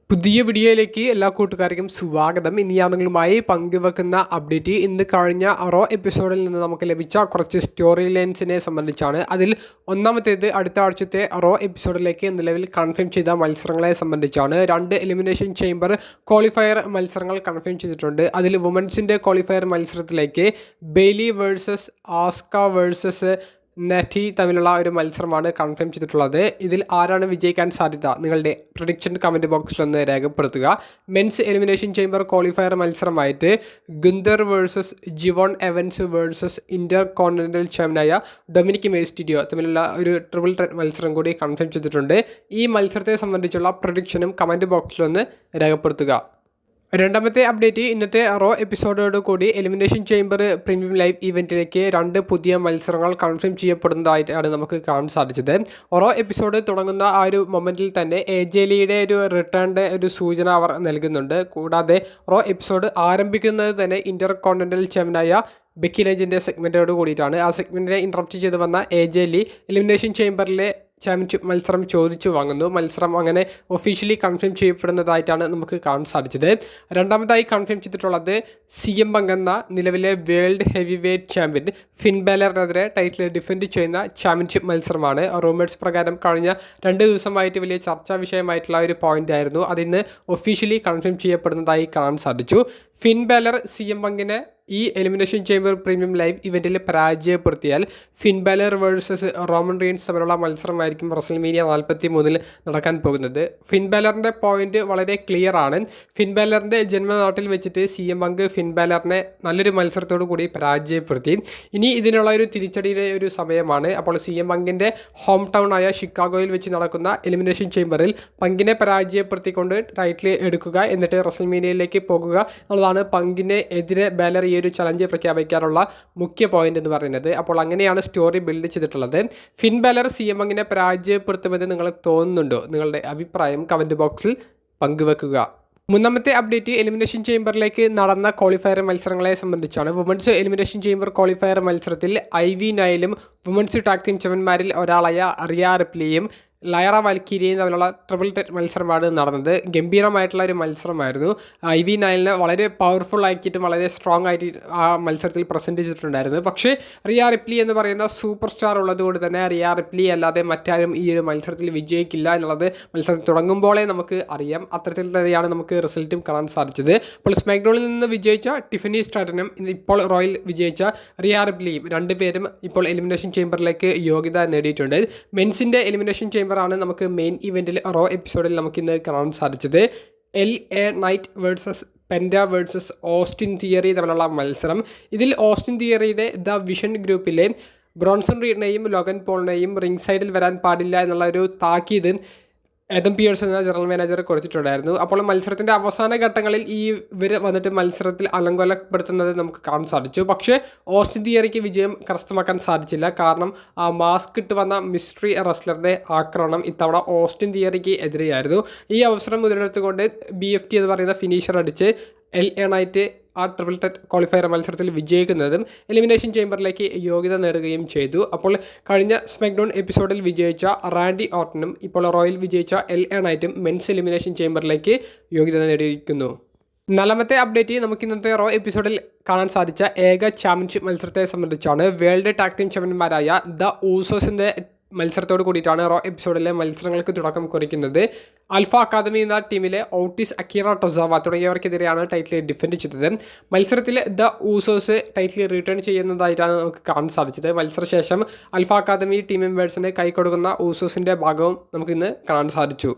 പുതിയ വീഡിയോയിലേക്ക് എല്ലാ കൂട്ടുകാർക്കും സ്വാഗതം. ഇനി ഞാൻ നിങ്ങളുമായി പങ്കുവെക്കുന്ന അപ്ഡേറ്റ് ഇന്ന് കഴിഞ്ഞ റോ എപ്പിസോഡിൽ നിന്ന് നമുക്ക് ലഭിച്ച കുറച്ച് സ്റ്റോറി ലൈൻസിനെ സംബന്ധിച്ചാണ്. അതിൽ ഒന്നാമത്തേത് അടുത്ത ആഴ്ചത്തെ റോ എപ്പിസോഡിലേക്ക് നിലവിൽ കൺഫേം ചെയ്ത മത്സരങ്ങളെ സംബന്ധിച്ചാണ്. 2 എലിമിനേഷൻ ചേംബർ ക്വാളിഫയർ മത്സരങ്ങൾ കൺഫേം ചെയ്തിട്ടുണ്ട്. അതിൽ വുമൻസിൻ്റെ ക്വാളിഫയർ മത്സരത്തിലേക്ക് ബെയ്ലി വേഴ്സസ് ആസ്ക വേഴ്സസ് നെറ്റി തമ്മിലുള്ള ഒരു മത്സരമാണ് കൺഫേം ചെയ്തിട്ടുള്ളത്. ഇതിൽ ആരാണ് വിജയിക്കാൻ സാധ്യത? നിങ്ങളുടെ പ്രഡിക്ഷൻ കമൻറ്റ് ബോക്സിലൊന്ന് രേഖപ്പെടുത്തുക. മെൻസ് എലിമിനേഷൻ ചേംബർ ക്വാളിഫയർ മത്സരമായിട്ട് Gunther versus Jevon Evans versus intercontinental ചാമ്പ്യനായ ഡൊമിനിക് മെയ്സ്റ്റിരിയോ തമ്മിലുള്ള ഒരു ട്രിപ്പിൾ ത്രെറ്റ് മത്സരം കൂടി കൺഫേം ചെയ്തിട്ടുണ്ട്. ഈ മത്സരത്തെ സംബന്ധിച്ചുള്ള പ്രഡിക്ഷനും കമൻറ്റ് ബോക്സിലൊന്ന് രേഖപ്പെടുത്തുക. രണ്ടാമത്തെ അപ്ഡേറ്റ്, ഇന്നത്തെ റോ എപ്പിസോഡോട് കൂടി എലിമിനേഷൻ ചേംബർ പ്രീമിയം ലൈവ് ഇവൻറ്റിലേക്ക് 2 പുതിയ മത്സരങ്ങൾ കൺഫേം ചെയ്യപ്പെടുന്നതായിട്ടാണ് നമുക്ക് കാണാൻ സാധിച്ചത്. റോ എപ്പിസോഡ് തുടങ്ങുന്ന ആ ഒരു മൊമെൻറ്റിൽ തന്നെ എജെലിയുടെ ഒരു റിട്ടേണിൻ്റെ ഒരു സൂചന അവർ നൽകുന്നുണ്ട്. കൂടാതെ റോ എപ്പിസോഡ് ആരംഭിക്കുന്നത് തന്നെ ഇന്റർ കോണ്ടിനെൻ്റൽ ചാമ്പ്യനായ ബെക്കി ലിഞ്ചിൻ്റെ സെഗ്മെൻറ്റോട് കൂടിയിട്ടാണ്. ആ സെഗ്മെൻറ്റിനെ ഇൻട്രപ്റ്റ് ചെയ്ത് വന്ന എജെലി എലിമിനേഷൻ ചേംബറിലെ ചാമ്പ്യൻഷിപ്പ് മത്സരം ചോദിച്ചു വാങ്ങുന്നു. മത്സരം അങ്ങനെ ഒഫീഷ്യലി കൺഫേം ചെയ്യപ്പെടുന്നതായിട്ടാണ് നമുക്ക് കാണാൻ സാധിച്ചത്. രണ്ടാമതായി കൺഫേം ചെയ്തിട്ടുള്ളത് CM Punk എന്ന നിലവിലെ world heavyweight champion Finn ബാലറിനെതിരെ ടൈറ്റിൽ ഡിഫെൻഡ് ചെയ്യുന്ന ചാമ്പ്യൻഷിപ്പ് മത്സരമാണ്. റൂമേഴ്സ് പ്രകാരം കഴിഞ്ഞ 2 ദിവസമായിട്ട് വലിയ ചർച്ചാ വിഷയമായിട്ടുള്ള ഒരു പോയിന്റ് ആയിരുന്നു. അതിന്ന് ഒഫീഷ്യലി കൺഫേം ചെയ്യപ്പെടുന്നതായി കാണാൻ സാധിച്ചു. ഫിൻ ബാലർ CM Punkനെ ഈ എലിമിനേഷൻ ചേംബർ പ്രീമിയം ലൈവ് ഇവൻറ്റിൽ പരാജയപ്പെടുത്തിയാൽ Finn Balor versus Roman Reigns തമ്മിലുള്ള മത്സരമായിരിക്കും റസൽമേനിയ 43 നടക്കാൻ പോകുന്നത്. ഫിൻ ബാലറിൻ്റെ പോയിന്റ് വളരെ ക്ലിയർ ആണ്. ഫിൻ ബാലറിൻ്റെ ജന്മനാട്ടിൽ വെച്ചിട്ട് CM Punk ഫിൻ ബാലറിനെ നല്ലൊരു മത്സരത്തോടു കൂടി പരാജയപ്പെടുത്തി. ഇനി ഇതിനുള്ള ഒരു തിരിച്ചടിയുടെ ഒരു സമയമാണ്. അപ്പോൾ CM Punkൻ്റെ ഹോം ടൗൺ ആയ ഷിക്കാഗോയിൽ വെച്ച് നടക്കുന്ന എലിമിനേഷൻ ചേംബറിൽ പങ്കിനെ പരാജയപ്പെടുത്തിക്കൊണ്ട് ടൈറ്റിൽ എടുക്കുക, എന്നിട്ട് റസൽമേനിയയിലേക്ക് പോകുക എന്നുള്ളതാണ് പങ്കിനെ എതിരെ ബാലർ ഈ ഒരു ചലഞ്ച് പ്രഖ്യാപിക്കാനുള്ള മുഖ്യ പോയിന്റ് എന്ന് പറയുന്നത്. അപ്പോൾ അങ്ങനെയാണ് സ്റ്റോറി ബിൽഡ് ചെയ്തിട്ടുള്ളത്. ഫിൻ ബാലർ CM Punkനെ പരാജയപ്പെടുത്തുമെന്ന് നിങ്ങൾക്ക് തോന്നുന്നുണ്ടോ? നിങ്ങളുടെ അഭിപ്രായം കമൻറ്റ് ബോക്സിൽ പങ്കുവെക്കുക. മൂന്നാമത്തെ അപ്ഡേറ്റ്, എലിമിനേഷൻ ചേംബറിലേക്ക് നടന്ന ക്വാളിഫയർ മത്സരങ്ങളെ സംബന്ധിച്ചാണ്. വുമൻസ് എലിമിനേഷൻ ചേംബർ ക്വാളിഫയർ മത്സരത്തിൽ ഐവി നയലും വുമൻസ് ടാഗ് ടീം ചാമ്പ്യന്മാരിൽ ഒരാളായ റിയ റിപ്ലിയും ലയറ വാൽക്കീരിയയും തമ്മിലുള്ള ട്രിപ്പിൾ ത്രെറ്റ് മത്സരമാണ് നടന്നത്. ഗംഭീരമായിട്ടുള്ള ഒരു മത്സരമായിരുന്നു. ഐവി നയലിനെ വളരെ പവർഫുൾ ആക്കിയിട്ടും വളരെ സ്ട്രോങ് ആയിട്ട് ആ മത്സരത്തിൽ പ്രസൻറ്റ് ചെയ്തിട്ടുണ്ടായിരുന്നു. പക്ഷേ റിയ റിപ്ലി എന്ന് പറയുന്ന സൂപ്പർ സ്റ്റാർ ഉള്ളതുകൊണ്ട് തന്നെ റിയ റിപ്ലി അല്ലാതെ മറ്റാരും ഈ ഒരു മത്സരത്തിൽ വിജയിക്കില്ല എന്നുള്ളത് മത്സരം തുടങ്ങുമ്പോഴേ നമുക്ക് അറിയാം. അത്തരത്തിൽ തന്നെയാണ് നമുക്ക് റിസൾട്ടും കാണാൻ സാധിച്ചത്. അപ്പോൾ സ്മാക്ഡൗണിൽ നിന്ന് വിജയിച്ച ടിഫനി സ്ട്രാറ്റനും ഇപ്പോൾ റോയിൽ വിജയിച്ച റിയ റിപ്ലിയും രണ്ടുപേരും ഇപ്പോൾ എലിമിനേഷൻ ചേംബറിലേക്ക് യോഗ്യത നേടിയിട്ടുണ്ട്. മെൻസിൻ്റെ എലിമിനേഷൻ ചേംബറാണ് നമുക്ക് മെയിൻ ഇവൻറ്റിൽ റോ എപ്പിസോഡിൽ നമുക്കിന്ന് കാണാൻ സാധിച്ചത്. LA night versus penta versus Austin theory തമ്മിലുള്ള മത്സരം. ഇതിൽ ഓസ്റ്റിൻ തിയറിയുടെ ദ വിഷൻ ഗ്രൂപ്പിലെ ബ്രോൺസൺ റീഡിനെയും ലോഗൻ പോളിനെയും റിംഗ് സൈഡിൽ വരാൻ പാടില്ല എന്നുള്ള ഒരു താക്കീത് എഡം പിയേഴ്സ് എന്ന ജനറൽ മാനേജർ കൊടുത്തിട്ടുണ്ടായിരുന്നു. അപ്പോൾ മത്സരത്തിൻ്റെ അവസാന ഘട്ടങ്ങളിൽ ഇവർ വന്നിട്ട് മത്സരത്തിൽ അലങ്കോലപ്പെടുത്തുന്നത് നമുക്ക് കാണാൻ സാധിച്ചു. പക്ഷേ ഓസ്റ്റിൻ തിയറിക്ക് വിജയം കരസ്ഥമാക്കാൻ സാധിച്ചില്ല. കാരണം ആ മാസ്ക് ഇട്ട് വന്ന മിസ്റ്ററി റെസ്ലറുടെ ആക്രമണം ഇത്തവണ ഓസ്റ്റിൻ തിയറിക്ക് എതിരെയായിരുന്നു. ഈ അവസരം മുതലെടുത്തുകൊണ്ട് BFT എന്ന് പറയുന്ന ഫിനിഷർ അടിച്ച് LA നൈറ്റ് ആ ട്രിപ്പിൾ ത്രെറ്റ് ക്വാളിഫയർ മത്സരത്തിൽ വിജയിക്കുന്നതും എലിമിനേഷൻ ചേംബറിലേക്ക് യോഗ്യത നേടുകയും ചെയ്തു. അപ്പോൾ കഴിഞ്ഞ സ്മാക്ഡൗൺ എപ്പിസോഡിൽ വിജയിച്ച റാൻഡി ഓർട്ടനും ഇപ്പോൾ റോയിൽ വിജയിച്ച LA നൈറ്റും മെൻസ് എലിമിനേഷൻ ചേംബറിലേക്ക് യോഗ്യത നേടിയിരിക്കുന്നു. നാലാമത്തെ അപ്ഡേറ്റ്, നമുക്ക് ഇന്നത്തെ റോ എപ്പിസോഡിൽ കാണാൻ സാധിച്ച ഏക ചാമ്പ്യൻഷിപ്പ് മത്സരത്തെ സംബന്ധിച്ചാണ്. വേൾഡ് ടാഗ് ടീം ചാമ്പ്യന്മാരായ ദ ഊസോസിൻ്റെ മത്സരത്തോട് കൂടിയിട്ടാണ് റോ എപ്പിസോഡിലെ മത്സരങ്ങൾക്ക് തുടക്കം കുറിക്കുന്നത്. ആൽഫ അക്കാദമി എന്ന ടീമിലെ ഓട്ടിസ്, അക്കീറ ടൊസാവ തുടങ്ങിയവർക്കെതിരെയാണ് ടൈറ്റിൽ ഡിഫെൻഡ് ചെയ്തത്. മത്സരത്തിൽ ദ ഊസോസ് ടൈറ്റിൽ റിട്ടേൺ ചെയ്യുന്നതായിട്ടാണ് നമുക്ക് കാണാൻ സാധിച്ചത്. മത്സരശേഷം ആൽഫ അക്കാദമി ടീം മെമ്പേഴ്സിന് കൈ കൊടുക്കുന്ന ഊസോസിൻ്റെ ഭാഗവും നമുക്കിന്ന് കാണാൻ സാധിച്ചു.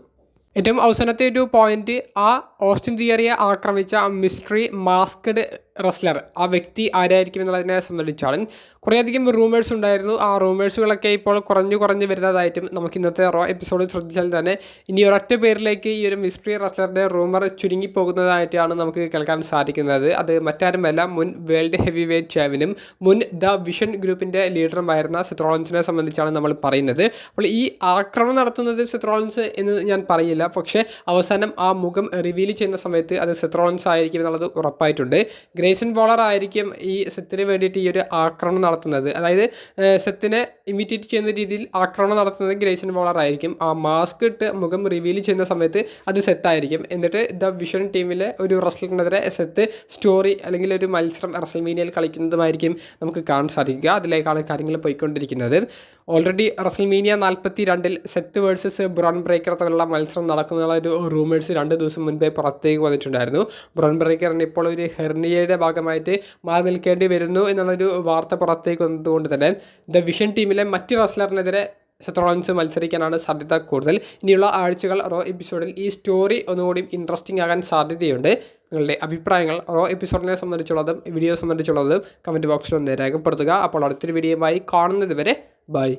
ഏറ്റവും അവസാനത്തെ ഒരു പോയിന്റ്, ആ ഓസ്റ്റിൻ തിയറിയെ ആക്രമിച്ച മിസ്റ്ററി മാസ്ക്ഡ് റെസ്ലർ, ആ വ്യക്തി ആരായിരിക്കും എന്നുള്ളതിനെ സംബന്ധിച്ചാണ്. കുറേയധികം റൂമേഴ്സ് ഉണ്ടായിരുന്നു. ആ റൂമേഴ്സുകളൊക്കെ ഇപ്പോൾ കുറഞ്ഞു വരുന്നതായിട്ടും നമുക്ക് ഇന്നത്തെ റോ എപ്പിസോഡ് ശ്രദ്ധിച്ചാൽ തന്നെ ഇനി ഒരൊറ്റ പേരിലേക്ക് ഈ ഒരു മിസ്റ്ററി റെസ്ലറുടെ റൂമർ ചുരുങ്ങിപ്പോകുന്നതായിട്ടാണ് നമുക്ക് കേൾക്കാൻ സാധിക്കുന്നത്. അത് മറ്റാരുമല്ല, മുൻ വേൾഡ് ഹെവി വെയ്റ്റ് ചാമ്പ്യനും മുൻ ദ വിഷൻ ഗ്രൂപ്പിൻ്റെ ലീഡറുമായിരുന്ന സെത്ത് റോളിൻസിനെ സംബന്ധിച്ചാണ് നമ്മൾ പറയുന്നത്. അപ്പോൾ ഈ ആക്രമണം നടത്തുന്നത് സെത്ത് റോളിൻസ് എന്ന് ഞാൻ പറയില്ല. അറിയില്ല. പക്ഷേ അവസാനം ആ മുഖം റിവീൽ ചെയ്യുന്ന സമയത്ത് അത് സെത്ത് റോളൻസ് ആയിരിക്കും എന്നുള്ളത് ഉറപ്പായിട്ടുണ്ട്. ഗ്രേസൺ വോളർ ആയിരിക്കും ഈ സെത്തിന് വേണ്ടിയിട്ട് ഈ ഒരു ആക്രമണം നടത്തുന്നത്. അതായത് സെത്തിനെ ഇമിറ്റേറ്റ് ചെയ്യുന്ന രീതിയിൽ ആക്രമണം നടത്തുന്നത് ഗ്രേസൺ വോളർ ആയിരിക്കും. ആ മാസ്ക് ഇട്ട് മുഖം റിവീൽ ചെയ്യുന്ന സമയത്ത് അത് സെത്തായിരിക്കും. എന്നിട്ട് ദ വിഷൻ ടീമിലെ ഒരു റെസ്ലറിനെതിരെ സെത്ത് സ്റ്റോറി അല്ലെങ്കിൽ ഒരു മത്സരം റെസൽമേനിയയിൽ കളിക്കുന്നതുമായിരിക്കും നമുക്ക് കാണാൻ സാധിക്കുക. അതിലേക്കാണ് കാര്യങ്ങൾ പോയിക്കൊണ്ടിരിക്കുന്നത്. Already WrestleMania 42 Seth versus Bron Breakker തമ്മിലുള്ള മത്സരം നടക്കുന്നുള്ള ഒരു റൂമേഴ്സ് 2 ദിവസം മുൻപേ പുറത്തേക്ക് വന്നിട്ടുണ്ടായിരുന്നു. ബ്രോൺ ബ്രേക്കറിന് ഇപ്പോൾ ഒരു ഹെർണിയയുടെ ഭാഗമായിട്ട് മാറി നിൽക്കേണ്ടി വരുന്നു എന്നുള്ളൊരു വാർത്ത പുറത്തേക്ക് വന്നതുകൊണ്ട് തന്നെ ദ വിഷൻ ടീമിലെ മറ്റ് റെസ്ലറിനെതിരെ സെത്ത് റോളൻസ് മത്സരിക്കാനാണ് സാധ്യത കൂടുതൽ. ഇനിയുള്ള ആഴ്ചകൾ റോ എപ്പിസോഡിൽ ഈ സ്റ്റോറി ഒന്നുകൂടി ഇൻട്രസ്റ്റിംഗ് ആകാൻ സാധ്യതയുണ്ട്. നിങ്ങളുടെ അഭിപ്രായങ്ങൾ റോ എപ്പിസോഡിനെ സംബന്ധിച്ചുള്ളതും വീഡിയോ സംബന്ധിച്ചുള്ളതും കമൻറ്റ് ബോക്സിൽ ഒന്ന് രേഖപ്പെടുത്തുക. അപ്പോൾ അടുത്തൊരു വീഡിയോയുമായി കാണുന്നത് വരെ ബൈ.